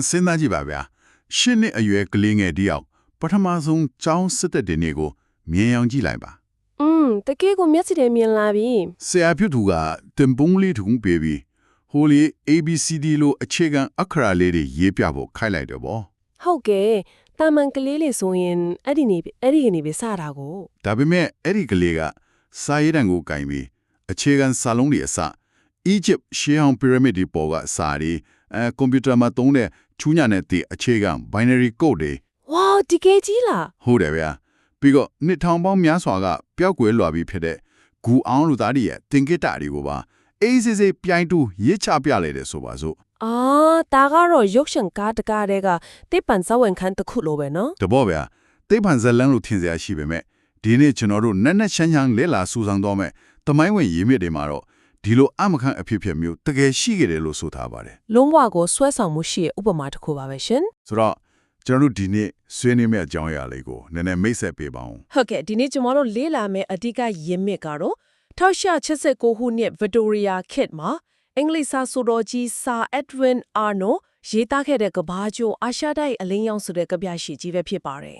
စဉ်းစားကြည့်ပါဗျာရှင်းနှစ်အရွယ်ကလေးငယ်တယောက်ပထမဆုံးကျောင်းစစ်တဲ့ဒီနေ့ကိုမြင်အောင်ကြည့်လိုက်ပါ တကယ်ကိုမျက်စိထဲမြင်လာပြီ ဆရာပြုသူကတင်ပုံးလေးထုံပေးပြီးဟိုလီ ABCD လို့အခြေခံအခရာလေးတွေရေးပြဖို့ခိုင်းလိုက်တယ်ဗော ဟုတ်ကဲ့တာမန်ကလေးလေးဆိုရင်အဲ့ဒီကနေပဲစတာကို ဒါပေမဲ့အဲ့ဒီကလေးကစာရေးတံကိုကင်ပြီးအခြေခံစာလုံးတွေအစ Egypt ရှေးဟောင်း pyramid တွေပေါ်ကစာတွေကွန်ပျူတာမှာသုံးတဲ့ချူးညာနဲ့တည်အခြေခံ binary code တွေ ဝါဒီကေကြီးလား ဟုတ်တယ်ဗျာပြီးတော့နှစ်ထောင်ပေါင်းများစွာကပျောက်ကွယ်လွာပြီးဖြစ်တဲ့ဂူအောင်လူသားတွေရဲ့တင်ကိတ္တတွေကိုပါအေးစေးပြိုင်တူရေးချပြလိုက်တယ်ဆိုပါစို့ ဒါကတော့ရုပ်ရှင်ကားတကားတွေကတိပန်စဝန်ခန်းတစ်ခုလိုပဲနော် တဘောဗျာသိပ္ပံဇလန်းလို့ထင်စရာရှိပေမဲ့ဒီနေ့ကျွန်တော်တို့နက်နက်ချမ်းချမ်းလဲလာစူဆောင်တော့မဲ့တမိုင်းဝင်ရေးမြစ်တွေမှာတော့ဒီလိုအမခန့်အဖြစ်မျိုးတကယ်ရှိခဲ့တယ်လို့ဆိုထားပါတယ် လုံးဝကိုဆွဲဆောင်မှုရှိတဲ့ဥပမာတစ်ခုပါပဲရှင် ဆိုတော့ကျွန်တော်တို့ဒီနေ့ဆွေးနွေးမယ့်အကြောင်းအရာလေးကိုနည်းနည်းမိတ်ဆက်ပေးပါဦး ဟုတ်ကဲ့ဒီနေ့ကျွန်တော်တို့လေ့လာမယ့်အဓိကရင်းမြစ်ကတော့1889ခုနှစ်ဗစ်တိုရီယာခေတ်မှာအင်္ဂလိပ်စာဆိုတော်ကြီးဆာအက်ဒဝင်းအာနိုရေးသားခဲ့တဲ့ကဘာကျိုးအာရှတိုက်အလင်းရောင်ဆိုတဲ့ကဗျာရှိကြီးပဲဖြစ်ပါတယ်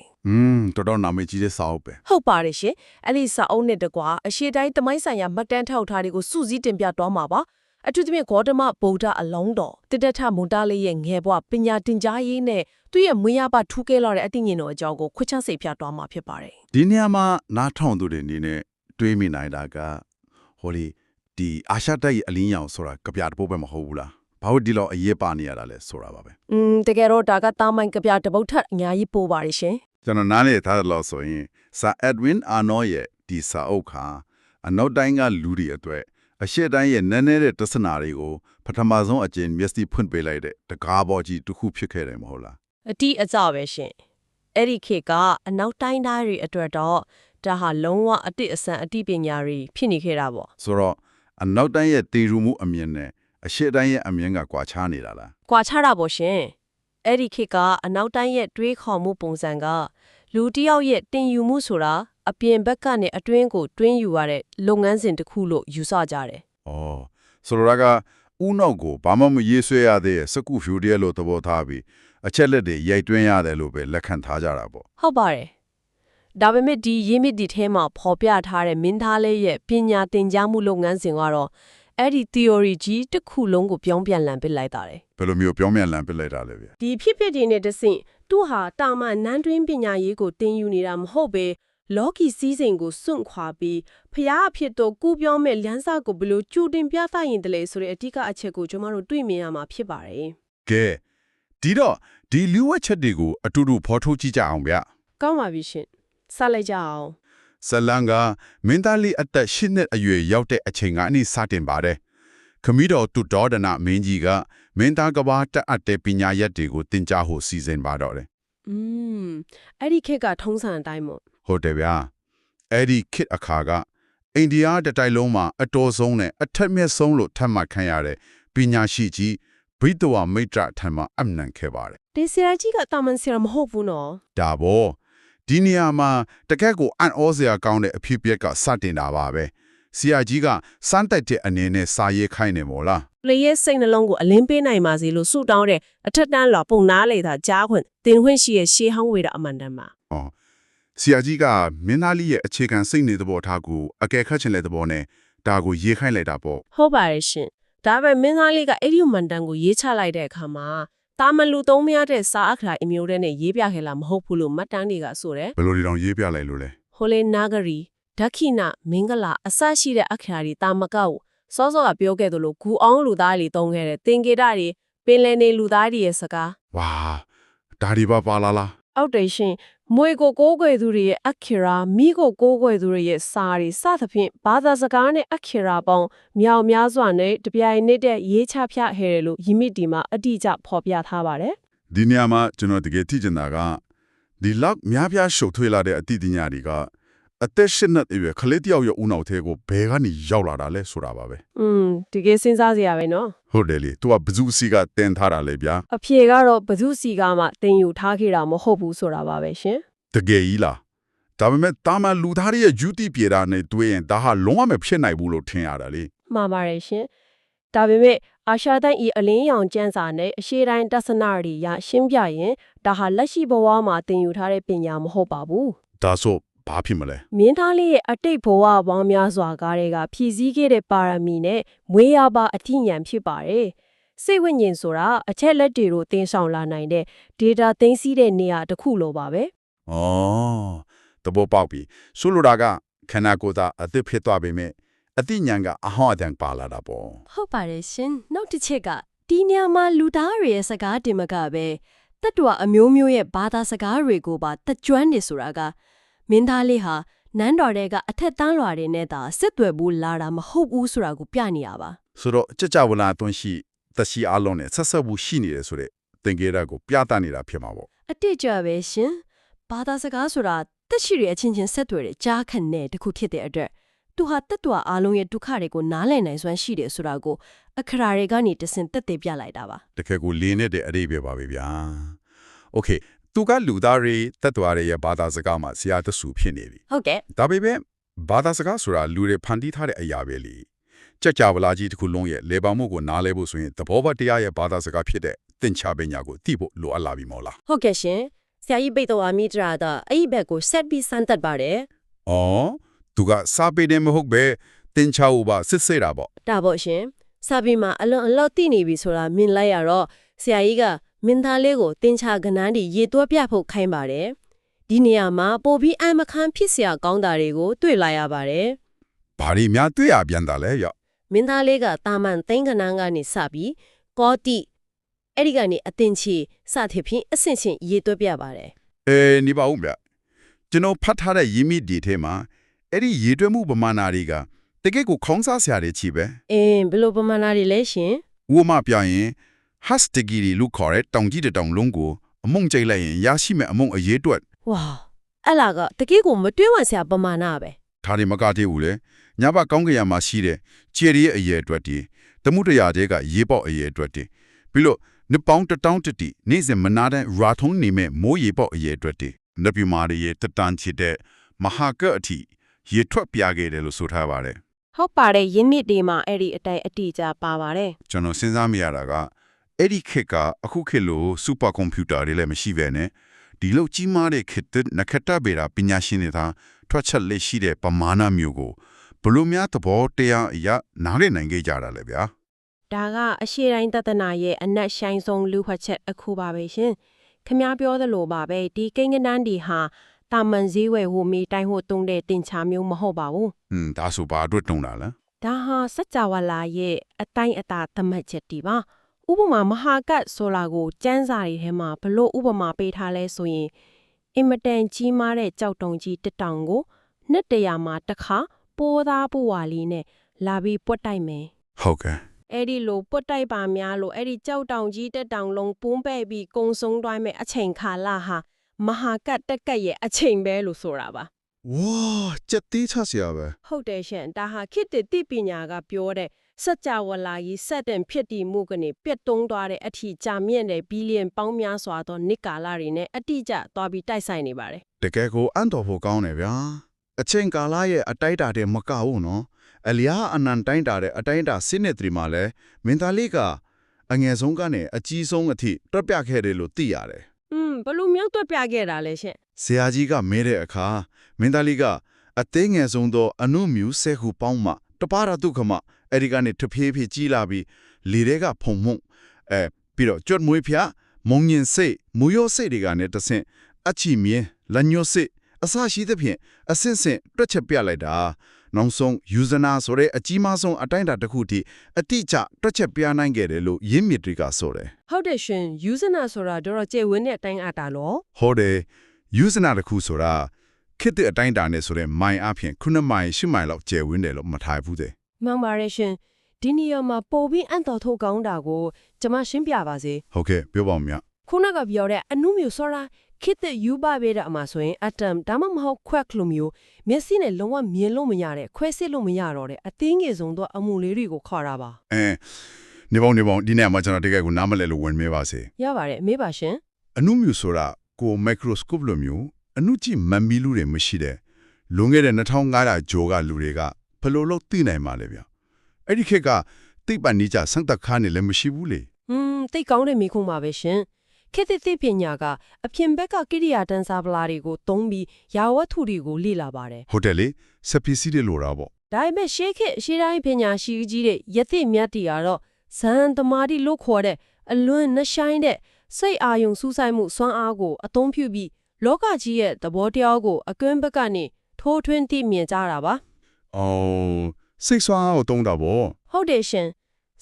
တော်တော်နာမည်ကြီးတဲ့စာအုပ်ပဲ ဟုတ်ပါတယ်ရှင်အဲ့ဒီစာအုပ်နဲ့တကွာအရှေ့တိုင်းတမိုင်းဆိုင်ရာမှတ်တမ်းထောက်ထားတွေကိုစုစည်းတင်ပြသွားမှာပါအထူးသဖြင့်ဂေါတမဗုဒ္ဓအလုံးတော်တတထမွန်တာလေးရဲ့ငယ်ဘဝပညာတင်ကြားရေးနဲ့သူ့ရဲ့မွေးရပါထူးကဲလာတဲ့အသိဉာဏ်တော်အကြောင်းကိုခွချစိတ်ဖြတ်သွားမှာဖြစ်ပါတယ် ဒီနေရာမှာနားထောင်သူတွေအနေနဲ့တွေးမိနိုင်တာကဟိုဒီအာရှတိုက်ရဲ့အလင်းရောင်ဆိုတာကြပြတဲ့ပုံပဲမဟုတ်ဘူးလားဘာလို့ဒီလောက်အရေးပါနေရတာလဲဆိုတာပါပဲ တကယ်တော့ဒါကတာမိုင်ကဗျာတပုတ်ထက်အများကြီးပိုပါတယ်ရှင် ကျွန်တော်နားလေထားတယ်လို့ဆိုရင်ဆာအက်ဒဝင်းအာနိုရဲ့ဒီစာအုပ်ခါအနောက်တိုင်းကလူတွေအတွက်အရှေ့တိုင်းရဲ့နည်းနည်းတဲ့တသနာတွေကိုပထမဆုံးအကျဉ်းမျက်စိဖွင့်ပေးလိုက်တဲ့တကားပေါ်ကြီးတစ်ခုဖြစ်ခဲ့တယ်မဟုတ်လား အတိအကျပဲရှင်အဲ့ဒီခေတ်ကအနောက်တိုင်းသားတွေအတွက်တော့ဒါဟာလုံးဝအတိအဆန်အတိပညာတွေဖြစ်နေခဲ့တာပေါ့ ဆိုတော့အနောက်တိုင်းရဲ့တည်ရူမှုအမြင်နဲ့အရှေ့တိုင်းရဲ့အမြင်ကကွာခြားနေတာလား ။ကွာခြားတာပေါ့ရှင်။အဲ့ဒီခေတ်ကအနောက်တိုင်းရဲ့တွေးခေါ်မှုပုံစံကလူတစ်ယောက်ရဲ့တင်ယူမှုဆိုတာအပြင်ဘက်ကနေအတွင်းကိုတွင်းယူရတဲ့လုပ်ငန်းစဉ်တစ်ခုလို့ယူဆကြတယ် ။အော်ဆိုတော့ကဦးနောက်ကိုဘာမှမရေးဆွဲရသေးစကူဖြူတည်းလို့သဘောထားပြီးအချက်လက်တွေရိုက်တွင်းရတယ်လို့ပဲလက်ခံထားကြတာပေါ့ ။ဟုတ်ပါတယ်။ဒါပေမဲ့ဒီရင်းမြစ်ဒီထဲမှာပေါ်ပြထားတဲ့မင်းသားလေးရဲ့ပညာသင်ကြားမှုလုပ်ငန်းစဉ်ကတော့အဲ့ဒီ theory ကြီးတစ်ခုလုံးကိုပြောင်းပြန်လှန်ပစ်လိုက်တာတယ် ။ဘယ်လိုမျိုးပြောင်းပြန်လန်ပစ်လိုက်တာလဲဗျ ဒီဖြစ်ဖြစ်ဒီနဲ့တဆင့်သူဟာတာမန်နန်းတွင်းပညာရေးကိုသင်ယူနေတာမဟုတ်ပဲလော်ကီစည်းစိမ်ကိုစွန့်ခွာပြီးဖျားအဖြစ်တော့ကူပြောင်းမဲ့လမ်းစာကိုဘယ်လိုကြိုတင်ပြသရင်တလဲဆိုတဲ့အဓိကအချက်ကိုကျွန်တော်တို့တွေ့မြင်ရမှာဖြစ်ပါတယ် ။ကဲဒီတော့ဒီလူဝက်ချက်တွေကိုအတူတူဖော်ထုတ်ကြည့်ကြအောင်ဗျ။ ကောင်းပါပြီရှင်ဆက်လိုက်ကြအောင် ဇလန်ကမင်းသားလေးအသက်၈နှစ်အရွယ်ရောက်တဲ့အချိန်ကနေစတင်ပါတယ်။ခမီးတော်တူတော်ဒနာမင်းကြီးကမင်းသားကဘာတက်အပ်တဲ့ပညာရက်တွေကိုသင်ကြားဖို့စီစဉ်ပါတော့တယ် အဲ့ဒီခေတ်ကထုံးစံအတိုင်းမို့ ။ဟုတ်တယ်ဗျာ။အဲ့ဒီခေတ်အခါကအိန္ဒိယတတိုက်လုံးမှာအတော်ဆုံးနဲ့အထက်မြက်ဆုံးလို့ထပ်မှတ်ခံရတဲ့ပညာရှိကြီးဘိတဝမိတ်တထံမှာအနံခဲ့ပါတယ် ဒီဆရာကြီးကတာမန်ဆရာမဟုတ်ဘူးနော် ။ဒါဘောဒီနေရာမှာတကက်ကိုအံ့ဩစရာကောင်းတဲ့အဖြစ်အပျက်ကစတင်တာပါပဲ။ဆရာကြီးကစမ်းတက်တဲ့အနေနဲ့စာရေးခိုင်းနေမို့လား လေရဲ့စိတ်နှလုံးကိုအလင်းပေးနိုင်ပါစေလို့ဆုတောင်းတဲ့အထက်တန်းလောပုံနာလေသာကြားခွင့်တင်ခွင့်ရှိရဲ့ရှေးဟောင်းဝေဒအမှန်တမ်းပါ ။အော်ဆရာကြီးကမင်းသားလေးရဲ့အခြေခံစိတ်နေသဘောထားကိုအကယ်ခတ်ချင်တဲ့သဘောနဲ့ဒါကိုရေးခိုင်းလိုက်တာပေါ့ ဟုတ်ပါရဲ့ရှင်ဒါပေမဲ့မင်းသားလေးကအဲ့ဒီမှန်တမ်းကိုရေးချလိုက်တဲ့အခါမှာတာမန်လူသုံးမရတဲ့စာအခရာအမျိုးတဲ့နဲ့ရေးပြခဲ့လားမဟုတ်ဘူးလို့မှတ်တမ်းတွေကဆိုတယ် ဘယ်လိုဒီတောင်ရေးပြလိုက်လို့လဲ ဟိုလေနာဂရီဒက္ခိဏမင်္ဂလာအစရှိတဲ့အခရာတွေတာမကောက်စောစောကပြောခဲ့သလိုဂူအောင်လူသားတွေသုံးခဲ့တဲ့သင်္ကေတတွေပင်လယ်နေလူသားတွေရဲ့စကား ဝါဒါဒီပါလာလား အောက်တယ်ရှင်မွေကိုကိုးကွယ်သူတွေရဲ့အခရာမိကိုကိုးကွယ်သူတွေရဲ့စာတွေစသဖြင့်ဘာသာစကားနဲ့အခရာပေါင်းမြောက်များစွာနဲ့တပြိုင်နက်တည်းရေးချဖြတ်ခဲ့တယ်လို့ယိမိတီမှာအတိအကျဖော်ပြထားပါတယ် ဒီနေရာမှာကျွန်တော်တကယ်သိချင်တာကဒီလောက်များပြားရှုပ်ထွေးလာတဲ့အတိအညာတွေကအသက်၈နှစ်အရွယ်ကလေးတယောက်ရဲ့ဦးနှောက်ထဲကိုဘယ်ကနေရောက်လာတာလဲဆိုတာပါပဲ ဒီကစဉ်းစားစရာပဲနော် ဟုတ်တယ်လေသူကဘဇုစီကတင်ထားတာလေဗျာ အဖြေကတော့ဘသူစီကမှတင်ယူထားခဲ့တာမဟုတ်ဘူးဆိုတာပါပဲရှင် တကယ်ကြီးလားဒါပေမဲ့တာမန်လူသားတွေရဲ့ယူတီပြေတာနဲ့တွေ့ရင်ဒါဟာလုံးဝမဖြစ်နိုင်ဘူးလို့ထင်ရတာလေ မှားပါတယ်ရှင်ဒါပေမဲ့ အာရှတိုင်းဤအလင်းရောင်ကျန်းစာနဲ့အရှိတိုင်းတသနာရီရရှင်းပြရင်ဒါဟာလက်ရှိဘဝမှာသင်ယူထားတဲ့ပညာမဟုတ်ပါဘူး ဒါဆိုဘာဖြစ်မလဲ မင်းသားလေးရဲ့အတိတ်ဘဝပေါင်းများစွာကားတွေကဖြည့်ဆည်းခဲ့တဲ့ပါရမီနဲ့မွေးရပါအထိဉာဏ်ဖြစ်ပါတယ်စိတ်ဝိညာဉ်ဆိုတာအချက်လက်တွေကိုသင်ဆောင်လာနိုင်တဲ့ data သိမ်းဆည်းတဲ့နေရာတစ်ခုလိုပါပဲ ဩသဘောပေါက်ပြီဆိုလိုတာကခန္ဓာကိုယ်သာအသစ်ဖြစ်သွားပေမဲ့အသိဉာဏ်ကအဟောင်းအတန်ပါလာတာပေါ့ ဟုတ်ပါတယ်ရှင်နောက်တစ်ချက်ကဒီညမှာလူသားတွေရဲ့စကားတင်မကပဲတတ္တဝအမျိုးမျိုးရဲ့ဘာသာစကားတွေကိုပါတက်ကျွမ်းနေဆိုတာကမင်းသားလေးဟာနန်းတော်တွေကအထက်တန်းလွာတွေနဲ့သာဆက်သွယ်ဘူးလာတာမဟုတ်ဘူးဆိုတာကိုပြနေရပါ ဆိုတော့ကြကြဝဠာအတွင်းရှိသက်ရှိအလုံးနဲ့ဆက်ဆက်မှုရှိနေတယ်ဆိုတဲ့သင်္ကေတကိုပြသနေတာဖြစ်မှာပေါ့ အတိတ်ကြပဲရှင်ဘာသာစကားဆိုတာတက်ရှိရဲ့အချင်းချင်းဆက်သွယ်တဲ့ကြားခံတဲ့တစ်ခုဖြစ်တဲ့အတွက်သူဟာတတ္တဝအားလုံးရဲ့ဒုက္ခတွေကိုနားလည်နိုင်စွမ်းရှိတယ်ဆိုတာကိုအခရာတွေကနေတဆင့်တက်သေးပြလိုက်တာပါ တကယ်ကိုလင်းနေတဲ့အရေးပဲပါပဲဗျာโอเคသူကလူသားတွေတတ်တော်ရရဲ့ဘာသာစကားမှာဆရာတဆူဖြစ်နေပြီ ဟုတ်ကဲ့ ဒါပေမဲ့ဘာသာစကားဆိုတာလူတွေဖန်တီးထားတဲ့အရာပဲလေကြကြဝဠာကြီးတစ်ခုလုံးရဲ့လေပေါမှုကိုနားလဲဖို့ဆိုရင်သဘောတရားရဲ့ဘာသာစကားဖြစ်တဲ့သင်္ချာပညာကိုသိဖို့လိုအပ်လာပြီမို့လား ဟုတ်ကဲ့ရှင်ဆရာကြီးပိတ်တော်အမိတရာတော့အဲ့ဒီဘက်ကိုဆက်ပြီးစမ်းသပ်ပါတယ် ဩသူကစာပေတယ်မဟုတ်ပဲသင်္ချာဥပါစစ်စေးတာပေါ့ ဒါပေါ့ရှင်စာပေမှာအလွန်အလောက်သိနေပြီဆိုတာမြင်လိုက်ရတော့ဆရာကြီးကမင်းသားလေးကိုတင်ချကနန်းဒီရေတွက်ပြဖို့ခိုင်းပါတယ်ဒီနေရာမှာပို့ပြီးအမခန်းဖြစ်เสียကောင်းတာတွေကိုတွေ့လာရပါတယ် ဘာတွေများတွေ့ရပြန်တာလဲရော မင်းသားလေးကတာမန်သိန်းကနန်းကနေစပြီးကောတိအဲ့ဒီကနေအတင်ချီစသဖြင့်အဆင့်ချင်းရေတွက်ပြပါတယ် နေပါဦးဗျကျွန်တော်ဖတ်ထားတဲ့ရင်းမြစ်ဒီထဲမှာအဲ့ဒီရေတွက်မှုပမာဏတွေကတကယ့်ကိုခေါင်းစားစရာတွေချီပဲ ဘယ်လိုပမာဏတွေလဲရှင် ဥပမာပြရင် has degree လို့ခေါ်တဲ့တောင်ကြီးတောင်လုံးကိုအမုံကျိတ်လိုက်ရင်ရရှိမဲ့အမုံအရေးအတွက် ဝါအဲ့လာကတကယ်ကိုမတွင်းဝင်စရာပမာဏပဲ ဒါတွေမကသေးဘူးလေညဘကောင်းကင်မှာရှိတဲ့ခြေရီရဲ့အရေးအတွက်တည်းတမှုတရာတွေကရေပေါက်အရေးအတွက်တည်းပြီးလို့နှစ်ပေါင်းတောင်းတတိနေ့စဉ်မနာတဲ့ရာထုံးနေမဲ့မိုးရေပေါက်အရေးအတွက်တည်းနပြမာရီရဲ့တတန်ချစ်တဲ့မဟာကတ်အထိရေထွက်ပြခဲ့တယ်လို့ဆိုထားပါတယ် ဟုတ်ပါတယ်ရင်းမြစ်တွေမှာအဲ့ဒီအတိုင်းအတိအကျပါပါတယ် ကျွန်တော်စဉ်းစားမိရတာကအဲ့ဒီခေတ်ကအခုခေတ်လိုစူပါကွန်ပျူတာတွေလည်းမရှိပဲနဲ့ဒီလိုကြီးမားတဲ့ခေတ်တဲ့နခတဗေဒပညာရှင်တွေသာထွက်ချက်လက်ရှိတဲ့ပမာဏမျိုးကိုဘလို့များသဘောတရားအရနားလည်နိုင်ကြကြတာလေဗျာ ဒါကအရှိတိုင်းတသနာရဲ့အနက်ဆိုင်ဆုံးလူခွက်ချက်အခုပါပဲရှင်ခမားပြောသလိုပါပဲဒီကိန်းကနန်းဒီဟာတာမန်ဈေးဝယ်ဟိုမီတိုင်းဟိုတုံးတဲ့တင်ချမျိုးမဟုတ်ပါဘူး ဒါဆိုဘာအတွက်တုံးတာလဲ ဒါဟာစัจ java လာရဲ့အတိုင်းအတာသတ်မှတ်ချက်တီပါဥပမာမဟာကတ်ဆိုလာကိုစန်းစာတွေထဲမှာဘလို့ဥပမာပေးထားလဲဆိုရင်အင်မတန်ကြီးမားတဲ့ကြောက်တုံကြီးတစ်တောင်ကိုနှစ်တရာမှာတစ်ခါပိုးသားပူဝါလေးနဲ့လာပြီးပွတ်တိုက်မယ် ဟုတ်ကဲ့ အဲ့ဒီလိုပွတ်တိုက်ပါများလို့အဲ့ဒီကြောက်တောင်ကြီးတက်တောင်လုံးပုံးပဲ့ပြီးကုံဆုံးတွိုင်းမဲ့အချိန်ခါလာဟာမဟာကတ်တက်ကက်ရဲ့အချိန်ပဲလို့ဆိုတာပါ ဝါစက်သေးချစရာပဲ ဟုတ်တယ်ရှင်ဒါဟာခေတ်တိပညာကပြောတဲ့စัจ java လာကြီးစက်တင်ဖြစ်တည်မှုကနေပြတ်တုံးသွားတဲ့အထီကြာမြင့်တဲ့ဘီလီယံပေါင်းများစွာသောနှစ်ကာလတွေနဲ့အတိအကျသွားပြီးတိုက်ဆိုင်နေပါတယ် တကယ်ကိုအံ့တော်ဖို့ကောင်းတယ်ဗျာအချိန်ကာလရဲ့အတိုက်တာတဲ့မကဘူးနော်အလျားအနန်တိုင်းတာတဲ့အတိုင်းတာစစ်နေတယ်မှာလဲမင်းသားလေးကအငယ်ဆုံးကနေအကြီးဆုံးအထိတွက်ပြခဲ့တယ်လို့သိရတယ် ဘလို့မြောက်တွက်ပြခဲ့တာလဲရှင် ဆရာကြီးကမဲတဲ့အခါမင်းသားလေးကအသေးငယ်ဆုံးသောအနုမြူဆဲခုပေါင်းမှတပါရတုခမအဲ့ဒီကနေတဖြည်းဖြည်းကြီးလာပြီးလေတွေကဖုံမှုပြီးတော့ကြွတ်မွေးဖျားမုံညင်စိတ်မူရောစိတ်တွေကနေတဆင့်အချီမြင်းလက်ညှို့စိတ်အစရှိသဖြင့်အဆင့်ဆင့်တွက်ချက်ပြလိုက်တာနောက်ဆုံးယူဇနာဆိုတဲ့အကြီးမားဆုံးအတိုင်းတာတစ်ခုထိအတိအကျတွက်ချက်ပြနိုင်ခဲ့တယ်လို့ရင်းမြစ်တွေကဆိုတယ် ဟုတ်တယ်ရှင်ယူဇနာဆိုတာတော့ကျေဝင်းတဲ့အတိုင်းအတာလို့ ဟုတ်တယ်ယူဇနာတစ်ခုဆိုတာခေတ်တဲ့အတိုင်းတာနဲ့ဆိုတဲ့မိုင်အပြင်9မိုင်10မိုင်လောက်ကျယ်ဝန်းတယ်လို့မထားဘူးတဲ့ မှန်ပါတယ်ရှင်ဒီနေရာမှာပိုပြီးအံ့တော်ထုတ်ကောင်းတာကိုကျွန်မရှင်းပြပါစေ ဟုတ်ကဲ့ပြောပါဦးမြတ် ခုနကပြောတဲ့အနုမျိုးဆိုတာခေတ်တဲ့ယူပါပေးတာအမှာဆိုရင်အတမ်ဒါမှမဟုတ်ခွက်လိုမျိုးမျက်စိနဲ့လုံးဝမြင်လို့မရတဲ့ခွဲစစ်လို့မရတော့တဲ့အသေးငယ်ဆုံးသောအမှုလေးတွေကိုခေါ်တာပါ နေပေါင်းဒီနေ့မှာကျွန်တော်တကယ်ကိုနားမလဲလို့ဝင်မေးပါစေ ရပါတယ်မေးပါရှင် အနုမြူဆိုတာကိုမိုက်ခရိုစကိုပလိုမျိုးအနုကြည့်မမီလူတွေမရှိတဲ့လွန်ခဲ့တဲ့2500ကျော်ကလူတွေကဘယ်လိုလုပ်သိနိုင်မှာလဲဗျအဲ့ဒီခေတ်က သိပ္ပံနည်းကျစံတခါနဲ့လည်းမရှိဘူးလေ တိတ်ကောင်းတဲ့မိခုံပါပဲရှင်ခေတ်သစ်ပညာကအပြင်ဘက်ကကိရိယာတန်းစားပလာတွေကိုသုံးပြီးယာဝတ္ထုတွေကိုလေ့လာပါတယ် ဟုတ်တယ်လေစပစ္စည်းတွေလိုတာပေါ့ ဒါပေမဲ့ရှေးခေတ်ရှေးတိုင်းပညာရှိကြီးတဲ့ယသိမြတ်တီကတော့ဇန်သမာတိလို့ခေါ်တဲ့အလွန်နှဆိုင်တဲ့စိတ်အာယုံစူးစိုက်မှုစွမ်းအားကိုအသုံးပြုပြီးလောကကြီးရဲ့သဘောတရားကိုအကွင်းဘက်ကနေထိုးထွင်းသိမြင်ကြတာပါ အော်စိတ်ဆွမ်းအားကိုတုံးတာပေါ့ ဟုတ်တယ်ရှင်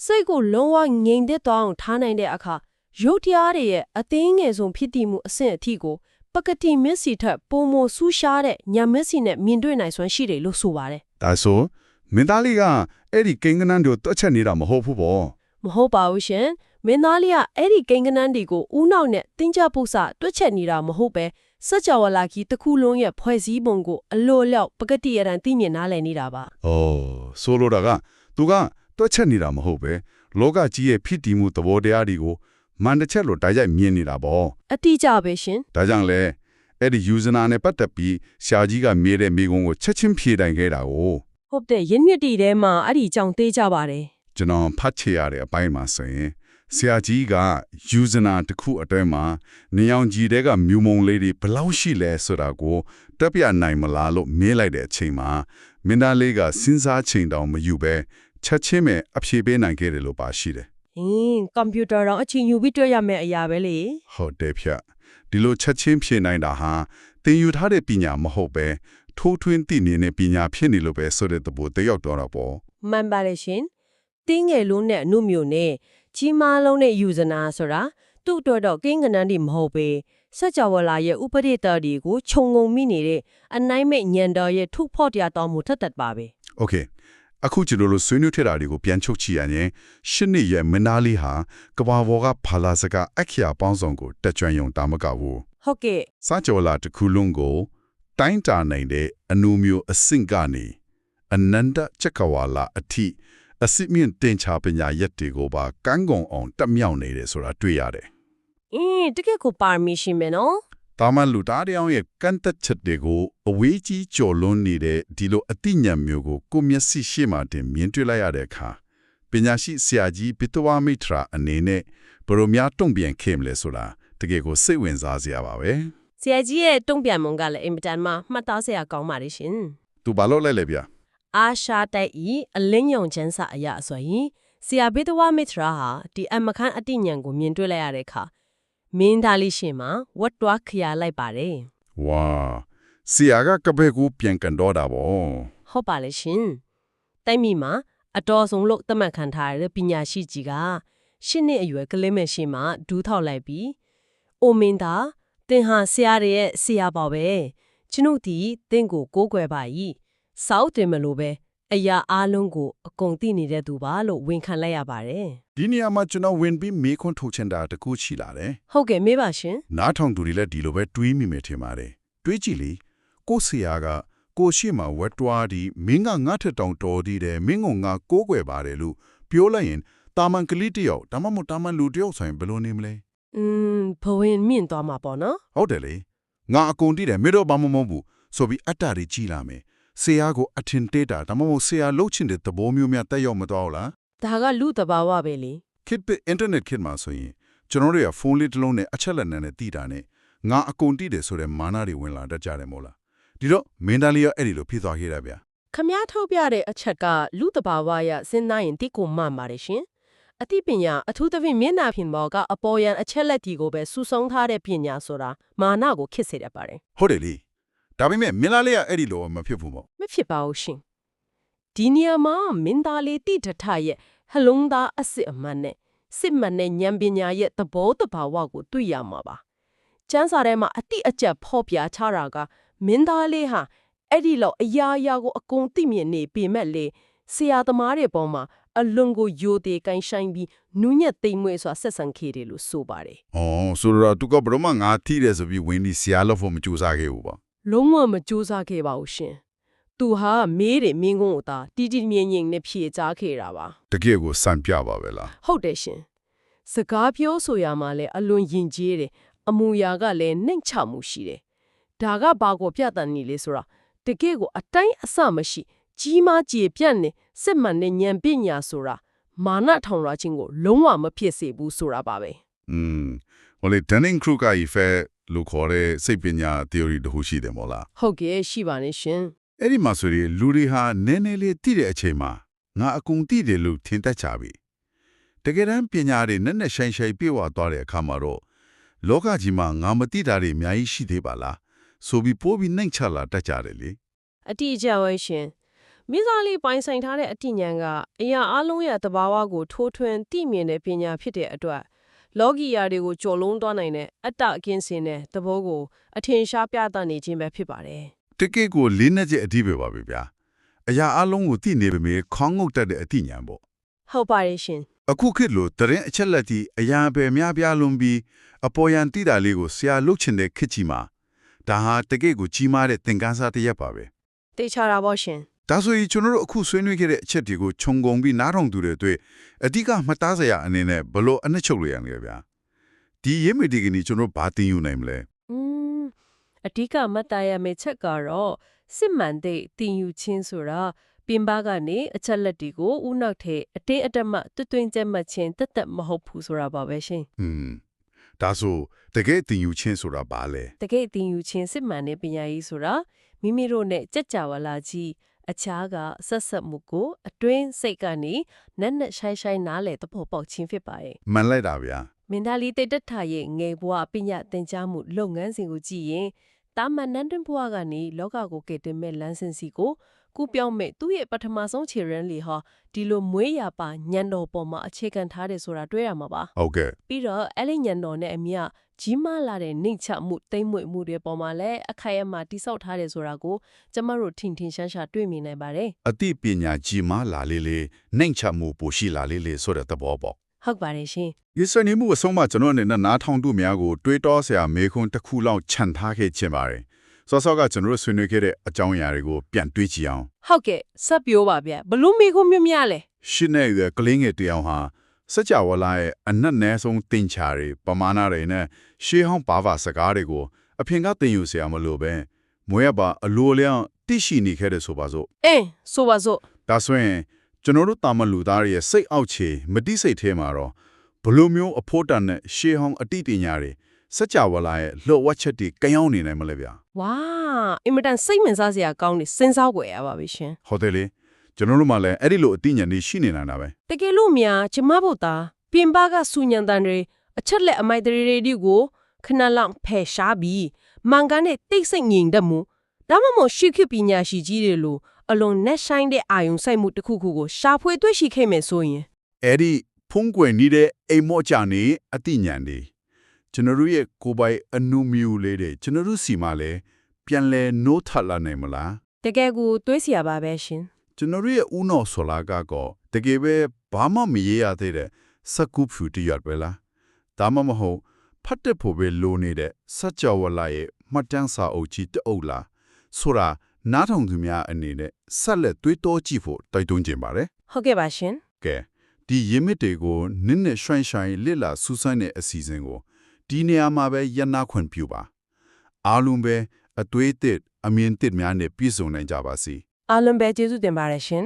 စိတ်ကိုလုံးဝငြိမ်သက်သွားအောင်ထားနိုင်တဲ့အခါရုပ်တရားတွေရဲ့အသေးငယ်ဆုံးဖြစ်တည်မှုအဆင့်အထိကိုပကတိမျက်စိထက်ပုံမဆူရှားတဲ့ညာမျက်စိနဲ့မြင်တွေ့နိုင်စွမ်းရှိတယ်လို့ဆိုပါတယ် ဒါဆိုမင်းသားလေးကအဲ့ဒီကိန်းကနန်းတို့တွက်ချက်နေတာမဟုတ်ဘူးပေါ့ မဟုတ်ပါဘူးရှင်မင်းသားလေးကအဲ့ဒီကိန်းကနန်းတွေကိုဦးနောက်နဲ့တင်းကြပု္ပ္ပစာတွက်ချက်နေတာမဟုတ်ပဲစัจ java လာကြီးတစ်ခုလုံးရဲ့ဖွဲ့စည်းပုံကိုအလိုအလျောက်ပကတိအရန်သိမြင်နားလည်နေတာပါ ။အော်ဆိုလိုတာကသူကတွက်ချက်နေတာမဟုတ်ပဲလောကကြီးရဲ့ဖြစ်တည်မှုသဘောတရားတွေကိုမန်တစ်ချက်လို့တိုက်ရိုက်မြင်နေတာပေါ့ အတိအကျပဲရှင် ။ဒါကြောင့်လဲအဲ့ဒီ user နဲ့ပတ်သက်ပြီးရှားကြီးကမေးတဲ့မိကုံးကိုချက်ချင်းဖြေတိုင်ခဲ့တာကို ဟုတ်တယ်ရင်းမြစ်တီထဲမှာအဲ့ဒီအကြောင်းသိကြပါတယ် ကျွန်တော်ဖတ်ချရတဲ့အပိုင်းမှာဆိုရင်ဆရာကြီးက user တစ်ခုအတွင်းမှာနေအောင်ကြီးတဲ့ကမြူမုံလေးတွေဘယ်လောက်ရှိလဲဆိုတာကိုတက်ပြနိုင်မလားလို့မေးလိုက်တဲ့အချိန်မှာမင်းသားလေးကစဉ်းစားချိန်တောင်မယူပဲချက်ချင်းပဲအဖြေပေးနိုင်ခဲ့တယ်လို့ပါရှိတယ် ကွန်ပျူတာတော့အချိန်ယူပြီးတွေ့ရမယ့်အရာပဲလေ ဟုတ်တယ်ဗျဒီလိုချက်ချင်းဖြေနိုင်တာဟာသင်ယူထားတဲ့ပညာမဟုတ်ပဲထိုးထွင်းသိနေတဲ့ပညာဖြစ်နေလို့ပဲဆိုတဲ့သဘောတယောက်တော့တာပေါ့ မှန်ပါလေရှင်တင်းငယ်လုံးနဲ့အနုမျိုးနဲ့ကြီးမားလုံးနဲ့ယူဇနာဆိုတာသူ့အတွက်တော့ကိန်းကနန်းတွေမဟုတ်ပဲစัจ java လာရဲ့ဥပဒေတော်တွေကိုခြုံငုံမိနေတဲ့အနိုင်မဲ့ညံတော်ရဲ့ထုဖော့တရားတော်မူထက်ပါပဲ โอเคအခုကျွန်တော်တို့ဆွေးနွေးထတာတွေကိုပြန်ချုပ်ချရရင်ရှစ်နှစ်ရဲ့မနာလီဟာကဘာဘောကဖလာစကအခရာပေါင်းစုံကိုတက်ကြွယုံတာမကဘူး ဟုတ်ကဲ့ စာကြောလာတစ်ခုလုံးကိုတိုင်းတာနိုင်တဲ့အနုမျိုးအဆင့်ကနေအနန္တချက်ကဝါလာအထိအစစ်မြင့်တင်ချပညာရက်တွေကိုပါကန်းကုံအောင်တက်မြောက်နေတယ်ဆိုတာတွေ့ရတယ် တကယ်ကိုပါမီရှင်မယ်နော် ။တာမန်လူသားတယောက်ရဲ့ကန့်သက်ချက်တွေကိုအဝေးကြီးကျော်လွန်နေတဲ့ဒီလိုအသိဉာဏ်မျိုးကိုကိုမျက်စိရှေ့မှာတင်မြင်တွေ့လိုက်ရတဲ့အခါပညာရှိဆရာကြီးပီတဝါမိထရာအနေနဲ့ဘယ်လိုများတုံ့ပြန်ခဲ့မလဲဆိုတာတကယ်ကိုစိတ်ဝင်စားစရာပါပဲ ဆရာကြီးရဲ့တုံ့ပြန်မှုကလည်းအင်မတန်မှမှတ်သားစရာကောင်းပါလေရှင် ။ तू ဘာလို့လဲဗျာ အာရှာတိုက်ဤအလင်းယုံချမ်းစာအရာဆိုရင်ဆရာဘေးတော်မစ်ရာဟာဒီအမခန်းအတိညာဉ်ကိုမြင်တွေ့လိုက်ရတဲ့အခါမင်းသားလေးရှင်မှာဝတ်တွားခရလိုက်ပါတယ် ။ဝါဆရာကကပည့်ကိုပြန်ကန်တော့တာပေါ့ ဟုတ်ပါလေရှင်တိုက်မိမှာအတော်ဆုံးလို့သတ်မှတ်ခံထားရတဲ့ပညာရှိကြီးကရှစ်နှစ်အရွယ်ကလေးမရှင်မှာဒူးထောက်လိုက်ပြီးအိုမင်းသားသင်ဟာဆရာရဲ့ဆရာပါပဲကျွန်ုပ်ဒီသင်ကိုကိုးကွယ်ပါ၏စောက်တင်မလို့ပဲအရာအားလုံးကိုအကုန်သိနေတဲ့သူပါလို့ဝန်ခံလိုက်ရပါတယ် ။ဒီနေရာမှာကျွန်တော်ဝင်ပြီးမေးခွန်းထုတ်ချင်တာတခုရှိလာတယ် ဟုတ်ကဲ့မေးပါရှင် ။နားထောင်သူတွေလည်းဒီလိုပဲတွေးမိမယ်ထင်ပါတယ်။တွေးကြည့်လေကိုဆရာကကိုရှိမှဝတ်တွားဒီမင်းကငါ့ထက်တောင်တော်သေးတယ်မင်းကငါကိုးကွယ်ပါတယ်လို့ပြောလိုက်ရင်တာမန်ကလေးတယောက်ဒါမှမဟုတ်တာမန်လူတယောက်ဆိုင်ဘယ်လိုနေမလဲ ဘဝင်မြင့်သွားမှာပေါ့နော် ဟုတ်တယ်လေငါအကုန်တည်တယ်မင်းတို့ဘာမှမဟုတ်ဘူးဆိုပြီးအတ္တတွေကြီးလာမယ်ဆရာကိုအထင်သေးတာဒါမှမဟုတ်ဆရာလှုပ်ချင်တဲ့သဘောမျိုးများတက်ရောက်မသွားဘူးလား ဒါကလူတဘာဝပဲလေ ခစ်ပစ်အင်တာနက်ခစ်မှာဆိုရင်ကျွန်တော်တို့ရဖုန်းလေးတစ်လုံးနဲ့အချက်လက်နဲ့တည်တာနဲ့ငါအကုန်တည်တယ်ဆိုတဲ့မာနတွေဝင်လာတတ်ကြတယ်မို့လားဒီတော့မင်းသားလေးရောအဲ့ဒီလိုဖြစ်သွားခဲ့တာဗျာ ခမားထုတ်ပြတဲ့အချက်ကလူတဘာဝရစဉ်းစားရင်တိကိုမှန်ပါတယ်ရှင်အသိပညာအထူးသဖြင့်မျက်နှာပြင်ပေါ်ကအပေါ်ယံအချက်လက်ဒီကိုပဲစူးစုံထားတဲ့ပညာဆိုတာမာနကိုခစ်စေတတ်ပါတယ် ဟုတ်တယ်လေဒါပေမဲ့မင်းသားလေးကအဲ့ဒီလိုမဖြစ်ဘူးပေါ့ မဖြစ်ပါဘူးရှင်ဒီနေရာမှာမင်းသားလေးတိတထရဲ့ဟလုံးသားအစစ်အမှန်နဲ့စစ်မှန်တဲ့ဉာဏ်ပညာရဲ့သဘောတဘာဝကိုတွေ့ရမှာပါကျမ်းစာထဲမှာအတိအကျဖော်ပြချတာကမင်းသားလေးဟာအဲ့ဒီလောက်အရာရာကိုအကုန်သိမြင်နေပေမဲ့လေဆရာသမားတွေပေါ်မှာအလွန်ကိုယိုသေးကိုင်းဆိုင်ပြီးနူးညံ့သိမ်မွေ့စွာဆက်ဆံခဲ့တယ်လို့ဆိုပါတယ် ။အော်ဆိုတော့သူကဘယ်တော့မှငါထိတယ်ဆိုပြီးဝင်ပြီးဆရာလို့ဖို့မကြိုးစားခဲ့ဘူးပေါ့ လုံးဝမကြိုးစားခဲ့ပါဘူးရှင်သူဟာမေးတယ်မင်းကုန်းကိုသာတီတီမြင်မြင်နဲ့ဖြေချခဲ့တာပါ ။တကယ်ကိုစံပြပါပဲလား ဟုတ်တယ်ရှင်စကားပြောဆိုရမှာလဲအလွန်ယဉ်ကျေးတယ်အမူအရာကလည်းနှိမ့်ချမှုရှိတယ်ဒါကဘာကိုပြသနေလဲဆိုတာတကယ်ကိုအတိုင်းအဆမရှိကြီးမားကြေပြန့်နေစစ်မှန်တဲ့ဉာဏ်ပညာဆိုတာ မာနထောင်ရခြင်းကိုလုံးဝမဖြစ်စေဘူးဆိုတာပါပဲ ဟိုလေ Dunning-Kruger effect လို့ခေါ်တဲ့စိတ်ပညာ theory တခုရှိတယ်မို့လား ဟုတ်ကဲ့ရှိပါနေရှင် အဲ့ဒီမှာဆိုရင်လူတွေဟာနည်းနည်းလေးသိတဲ့အချိန်မှာငါအကုန်သိတယ်လို့ထင်တတ်ကြပြီတကယ်တမ်းပညာတွေနက်နက်ရှိုင်းရှိုင်းပြေဝသွားတဲ့အခါမှာတော့လောကကြီးမှာငါမသိတာတွေအများကြီးရှိသေးပါလားဆိုပြီးပိုးပြီးနှိမ်ချလာတတ်ကြတယ်လေ အတိအကျဝဲရှင်မိသားလေးပိုင်ဆိုင်ထားတဲ့အတိညာဏ်ကအရာအလုံးရဲ့သဘာဝကိုထိုးထွင်းသိမြင်တဲ့ပညာဖြစ်တဲ့အတွက်လောကီယာတွေကိုကြော်လုံးသွားနိုင်တဲ့အတ္တအကင်းစင်တဲ့သဘောကိုအထင်ရှားပြသနေခြင်းပဲဖြစ်ပါတယ် တကယ့်ကိုလေးနက်ချက်အဓိပ္ပာယ်ပါပဲဗျာအရာအလုံးကိုသိနေပေမဲ့ခေါင်းငုတ်တတ်တဲ့အသိဉာဏ်ပေါ့ ဟုတ်ပါတယ်ရှင် အခုခေတ်လိုတရင်အချက်လက်ကြီးအရာပဲများပြားလွန်ပြီးအပေါ်ယံတိတာလေးကိုဆရာလုတ်ချင်တဲ့ခေတ်ကြီးမှာဒါဟာတကယ့်ကိုကြီးမားတဲ့သင်ခန်းစာတစ်ရပ်ပါပဲ သိချတာပေါ့ရှင် ဒါဆိုရင်ကျွန်တော်တို့အခုဆွေးနွေးခဲ့တဲ့အချက်တွေကိုခြုံငုံပြီးနားထောင်သူတွေအတွက်အဓိကမှတ်သားစရာအနေနဲ့ဘလို့အနှစ်ချုပ်လို့ရလဲဗျာဒီရေးမိဒီကနေ့ကျွန်တော်ဘာတင်ယူနိုင်မလဲ အဓိကမှတ်သားရမယ့်ချက်ကတော့စစ်မှန်တဲ့တင်ယူခြင်းဆိုတာပြင်ပကနေအချက်လက်တွေကိုဥနောက်ထဲအတင်းအဓမ္မတွတ်တွင်းချက်မှတ်ခြင်းတက်တက်မဟုတ်ဘူးဆိုတာပါပဲရှင် ဒါဆိုတကယ်တင်ယူခြင်းဆိုတာဘာလဲ တကယ်တင်ယူခြင်းစစ်မှန်တဲ့ပညာရေးဆိုတာမိမိတို့နဲ့ကြက်ကြဝဠာကြီးအခြားကဆက်ဆက်မှုကိုအတွင်းစိတ်ကနေနက်နက်ရှိုင်းရှိုင်းနားလေသဘောပေါက်ခြင်းဖြစ်ပါရဲ့ မှန်လိုက်တာဗျာ မင်္ဂလာတိတ်တက်ထားရဲ့ငယ်ဘဝပညာသင်ကြားမှုလုပ်ငန်းစဉ်ကိုကြည့်ရင်တာမန်နန်းတွင်ဘဝကနေလောကကိုကယ်တင်မဲ့လမ်းစဉ်စီကိုကူပြောင်းမဲ့သူ့ရဲ့ပထမဆုံးခြေရန်လီဟာဒီလိုမွေးရပါညံတော်ပေါ်မှာအခြေခံထားတယ်ဆိုတာတွေ့ရမှာပါ ဟုတ်ကဲ့ ပြီးတော့အဲ့ဒီညံတော်နဲ့အမြကြီးမားလာတဲ့နှိမ့်ချမှုတိမ့်မွေမှုတွေပေါ်မှာလည်းအခိုင်အမာတိဆောက်ထားတယ်ဆိုတာကိုကျမတို့ထင်ထင်ရှားရှားတွေ့မြင်နိုင်ပါတယ် အသိပညာကြီးမားလာလေးလေးနှိမ်ချမှုပိုရှိလာလေးလေးဆိုတဲ့သဘောပေါ့ ဟုတ်ပါတယ်ရှင် ဒီစနေမှုအဆုံးမှာကျွန်တော်အနေနဲ့နားထောင်သူများကိုတွေးတောစရာမေးခွန်းတစ်ခုလောက်ခြံထားခဲ့ခြင်းပါတယ်စောစောကကျွန်တော်တို့ဆွေးနွေးခဲ့တဲ့အကြောင်းအရာတွေကိုပြန်တွေးကြည့်အောင် ဟုတ်ကဲ့ဆက်ပြောပါဗျဘလို့မေခုမြမြလဲ ရှင်းနေတဲ့ကလေးငယ်တယောက်ဟာစကြဝဠာရဲ့အနက်နဲဆုံးတင်ချာတွေပမာဏတွေနဲ့ရှေးဟောင်းဘာသာစကားတွေကိုအဖင်ကသင်ယူစရာမလိုပဲမွေးရပါအလိုလျောင်းသိရှိနေခဲ့တဲ့ဆိုပါစို့ ဆိုပါစို့ ဒါဆိုရင်ကျွန်တော်တို့တာမန်လူသားတွေရဲ့စိတ်အောက်ခြေမတိစိတ်ထဲမှာတော့ဘလိုမျိုးအဖို့တန်တဲ့ရှေးဟောင်းအတိပညာတွေစကြဝဠာရဲ့လှုပ်ဝက်ချက်တွေကြောင်းနေနိုင်မလဲဗျာ ဝါအင်မတန်စိတ်ဝင်စားစရာကောင်းနေစဉ်းစားကြရပါပြီရှင် ဟုတ်တယ်လေကျွန်တော်တို့မှလည်းအဲ့ဒီလိုအသိဉာဏ်တွေရှိနေနိုင်တာပဲ တကယ်လို့များကျမတို့သာပြင်ပကစူညံတန်တွေအချက်လက်အမိုက်တွေတွေကိုခဏလောက်ဖယ်ရှားပြီးမန်ကန်နဲ့တိတ်ဆိတ်ငြိမ်တတ်မှုဒါမှမဟုတ်ရှိခိပညာရှိကြီးတွေလိုအလွန်နဲ့ဆိုင်တဲ့အာယုံစိုက်မှုတစ်ခုခုကိုရှာဖွေတွေ့ရှိခဲ့မယ်ဆိုရင် အဲ့ဒီဖုံးကွယ်နေတဲ့အိမ်မော့ကြနေအသိဉာဏ်တွေကျွန်တော်တို့ရဲ့ကိုယ်ပိုင်အနုမြူလေးတွေကျွန်တော်တို့စီမှာလည်းပြန်လဲနိုးထလာနိုင်မလား တကယ်ကိုတွေးစရာပါပဲရှင် ကျွန်တော်တို့ရဲ့ဦးနော်ဆိုလာကတော့တကယ်ပဲဘာမှမရေးရသေးတဲ့စကူဖြူတရွတ်ပဲလားဒါမှမဟုတ်ဖတ်တဲ့ဖို့ပဲလိုနေတဲ့စကြဝဠာရဲ့မှတ်တမ်းစာအုပ်ကြီးတအုပ်လားဆိုတာနားထောင်သူများအနေနဲ့ဆက်လက်တွေးတောကြည့်ဖို့တိုက်တွန်းခြင်းပါတယ် ဟုတ်ကဲ့ပါရှင် ကဲဒီရင်းမြစ်တွေကိုနစ်နဲ့ရွှိုင်းရွှိုင်းလစ်လာစူးစမ်းတဲ့အစီအစဉ်ကိုဒီနေရာမှာပဲရနာခွင့်ပြုပါအားလုံးပဲအသွေးသစ်အမြင်သစ်များနဲ့ပြည့်စုံနိုင်ကြပါစေ အားလုံးပဲကျေးဇူးတင်ပါတယ်ရှင်